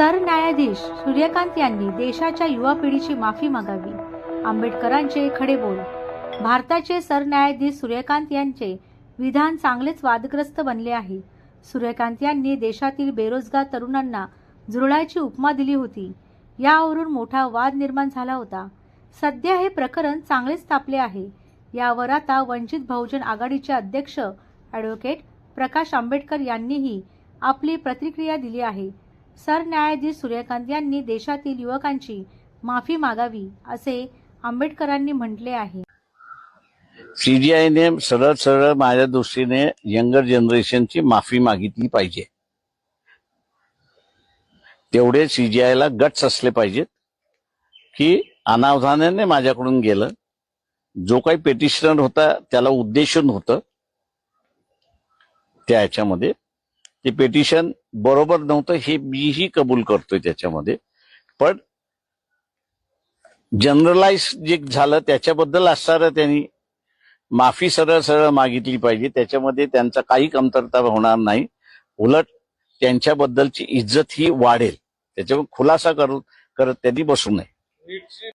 सरन्यायाधीश सूर्यकांत यांनी देशाच्या युवा पिढीची माफी मागावी. आंबेडकरांचे खडे बोल. भारताचे सरन्यायाधीश सूर्यकांत यांचे विधान चांगलेच वादग्रस्त बनले आहे. सूर्यकांत यांनी देशातील बेरोजगार तरुणांना झुरळाची उपमा दिली होती. यावरून मोठा वाद निर्माण झाला होता. सध्या हे प्रकरण चांगलेच तापले आहे. यावर आता वंचित बहुजन आघाडीचे अध्यक्ष ॲडव्होकेट प्रकाश आंबेडकर यांनीही आपली प्रतिक्रिया दिली आहे. सरन्यायाधीश सूर्यकांत यांनी देशातील युवकांची माफी मागावी असे आंबेडकरांनी म्हटले आहे. सीजीआयने सरळ सरळ माझ्या दृष्टीने यंगर जनरेशनची माफी मागितली पाहिजे. तेवढे सीजीआयला गट्स असले पाहिजेत की अनावधानाने माझ्याकडून गेलं. जो काही पेटिशनर होता त्याला उद्देशून होतं. त्याच्यामध्ये ते पेटिशन बरोबर नव्हतं हे मीही कबूल करतोय त्याच्यामध्ये. पण जनरलाइज जे झालं त्याच्याबद्दल असणारं त्यांनी माफी सरळ सरळ मागितली पाहिजे. त्याच्यामध्ये त्यांचा काही कमतरता होणार नाही. उलट त्यांच्याबद्दलची इज्जत ही वाढेल. त्याच्यामुळे खुलासा करत त्यांनी बसू नये.